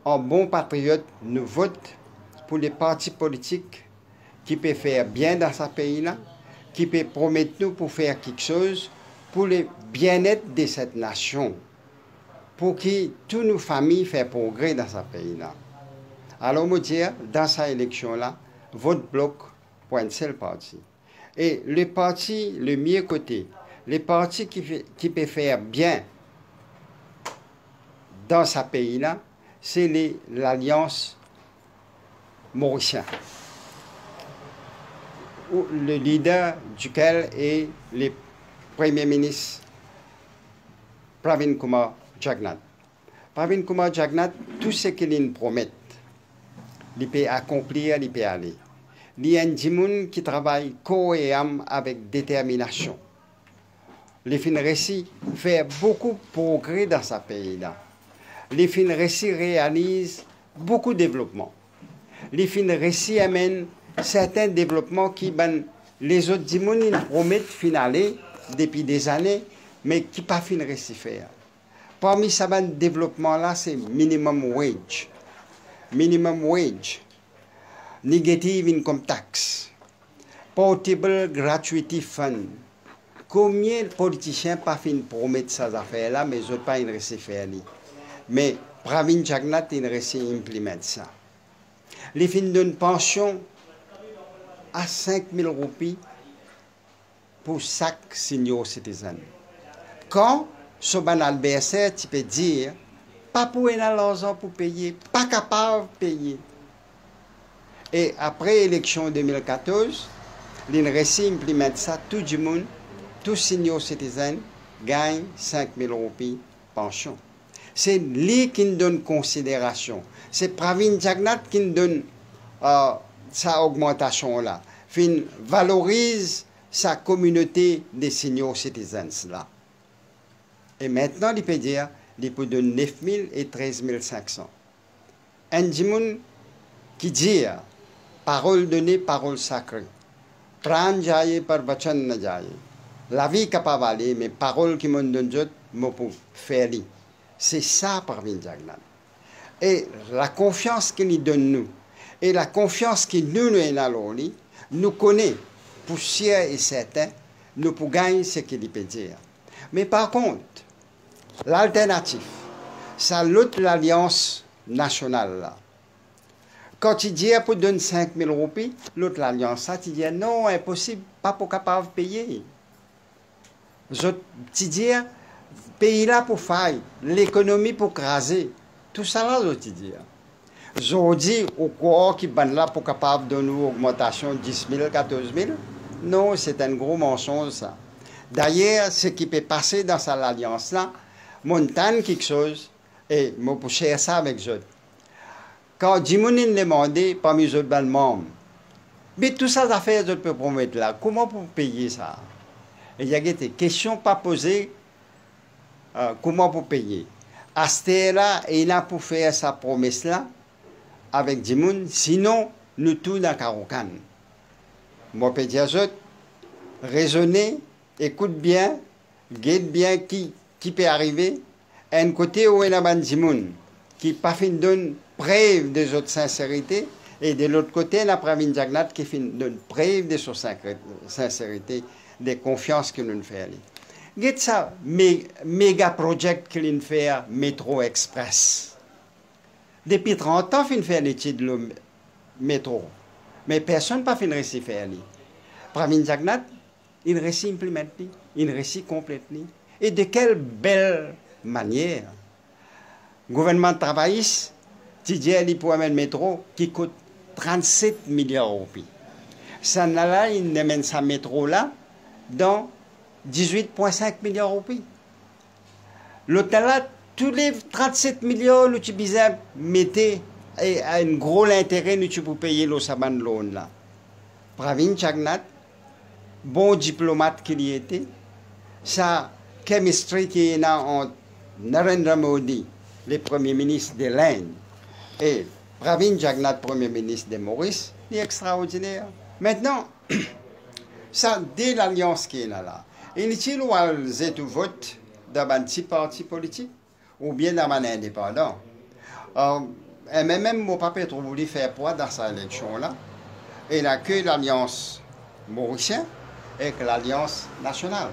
en bon patriote, nous vote pour les partis politiques qui peuvent faire bien dans ce pays-là, qui peuvent promettre nous pour faire quelque chose pour le bien-être de cette nation, pour que toutes nos familles fassent progrès dans ce pays-là. Alors, je dis, dans cette élection-là, vote bloc pour un seul parti. Et le parti, le mieux côté, les partis qui peuvent faire bien dans ce pays-là, c'est l'Alliance mauricienne, le leader duquel est le Premier ministre Pravin Kumar Jagnnath. Pravin Kumar Jagnnath, tout ce qu'il promet, il peut accomplir, il peut aller. Il y a un gens qui travaille corps et âme avec détermination. Les fins récits font beaucoup de progrès dans ce pays-là. Les fins récits réalisent beaucoup de développement. Les fins récits amènent certains développements qui, les autres gens promettent finaler depuis des années, mais qui ne pas fin récit faire. Parmi ces développements-là, c'est minimum wage. Minimum wage. Negative income tax. Portable gratuity fund. Combien de politiciens pas fin promettre ces affaires-là, mais ils n'ont pas réussi à faire. Mais Pravin Jagnnath a réussi à implémenter ça. Les fins d'une pension à 5 000 roupies pour chaque senior citizen. Quand ce ban adversaire, tu peux dire, pas pour l'argent pour payer, pas capable de payer. Et après l'élection 2014, l'IN réussi à implémenter ça, tout le monde, tous senior citizens gagnent 5 000 roupies pension. C'est lui qui nous donne considération. C'est Pravin Jagnnath qui nous donne sa augmentation-là. Il valorise sa communauté des senior citizens là. Et maintenant, il peut dire, il peut donner 9 000 et 13 500. Un gens qui dit, parole donnée, parole sacrée. Pran jaye par vachan na jaye. La vie capable d'aller, mais parole qui m'ont donné, je peux faire. C'est ça, Pravin Jagnnath. Et la confiance qu'il nous donne, nous, et la confiance qu'il nous donne, nous connaît, pour sûr et certain, nous pouvons gagner ce qu'il peut dire. Mais par contre, l'alternative, c'est l'autre l'alliance nationale. Là. Quand il dit pour donner 5 000 roupies, l'autre l'alliance, ça, il dit non, impossible, pas pour capable de payer. Tu dis, pays là pour faire, l'économie pour craser, tout ça là, je dis. Je dis au corps qui est là pour capable de nous augmentation 10 000, 14 000. Non, c'est un gros mensonge ça. D'ailleurs, ce qui peut passer dans cette alliance-là, montagne quelque chose, et je peux chercher ça avec eux. Quand Jimonin demandé parmi les autres membres, mais tout ça affaires je peux promettre là, comment pour payer ça? Et il y a des questions pas posées, comment pour payer? À ce là, il a pour faire sa promesse-là avec Jimoun, sinon nous tous dans Karoukan. Moi, je peux dire, raisonner, écoute bien, guette bien qui peut arriver. Un côté où il y a un Jimoun qui pas fin donne preuve de autres sincérité, et de l'autre côté, la Pravin Jagnnath qui donne preuve de sa sincérité, de confiance qu'il nous fait aller. Guette ça, méga project qu'il fait Métro Express. Depuis 30 ans, il fait l'étude de métro. Mais personne n'a pas fait réussi à faire. Pravin Jagnnath, il réussit à implémenter, il réussit complètement. Et de quelle belle manière. Le gouvernement travailliste, tu dis pour un métro qui coûte 37 milliards de roupies. Ça n'a là, il amène sa métro là dans 18,5 milliards de roupies. L'hôtel là, tous les 37 millions, nous avons mettez un gros intérêt pour payer le saban loan là. Pravin Jagnnath, bon diplomate qu'il y était, sa chemistry qui est là entre Narendra Modi, le premier ministre de l'Inde, et Pravin Jagnnath, premier ministre de Maurice, est extraordinaire. Maintenant, ça, dès l'alliance qui est là, inutile ou elles tout vote dans un petit parti politique ou bien dans un indépendant. Et même mon papa trop voulu faire poids dans cette élection-là. Et il n'a que l'Alliance mauricienne et que l'Alliance nationale.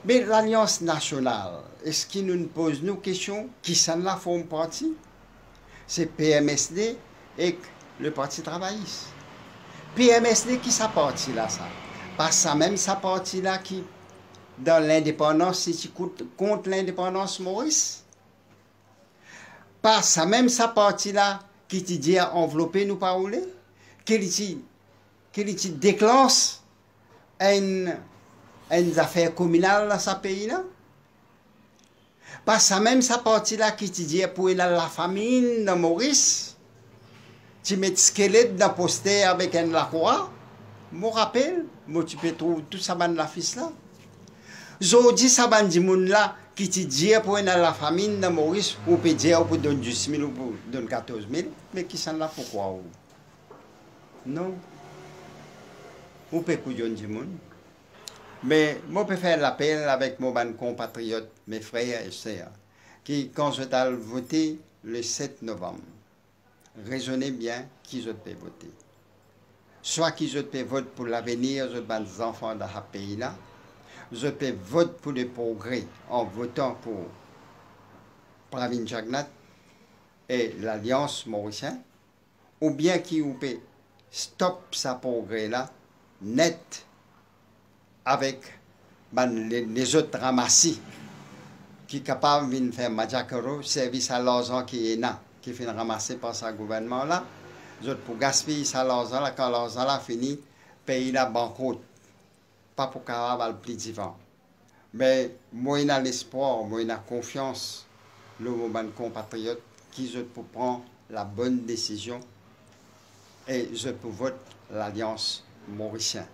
Mais l'Alliance nationale, est-ce qu'il nous pose nos questions qui s'en la forme partie? C'est PMSD et le Parti travailliste. PMSD qui sa partie là, ça? Pas ça même sa partie là qui, dans l'indépendance, c'est contre l'indépendance Maurice? Pas ça même sa partie là qui te dit à envelopper nous parler? Qui déclenche une affaire communale dans ce pays-là? Pas ça même sa partie là qui te dit pour la famine dans Maurice? Tu mets le squelette dans le poster avec un la croix? Je me rappelle, moi tu peux trouver tout ça dans la fils là. Je dis ça dans le là qui te dit pour la famine dans Maurice, ou peut dire pour donner 10 000 ou pour donner 14 000, mais qui sont là pourquoi? Non. Ou peut couillon du monde. Mais moi, je peux faire l'appel avec mes compatriotes, mes frères et sœurs, qui, quand je dois voter le 7 novembre, raisonnez bien qui je peux voter. Soit qui je peux voter pour l'avenir des enfants de ce pays-là, je peux voter pour le progrès en votant pour Pravin Jagnat et l'Alliance mauricienne, ou bien qui peut stop ce progrès-là net avec les autres ramassis qui sont capables de faire Majakaro, service à l'argent qui est là, qui fait ramasser par ce gouvernement-là. Les autres pour gaspiller ça l'argent là, quand l'argent là fini, pays là banqueroute. Pas pour capable plus divin. Mais moi, j'ai l'espoir, moi, j'ai confiance, nos compatriotes, qui je peux prendre la bonne décision et je peux voter l'Alliance mauricienne.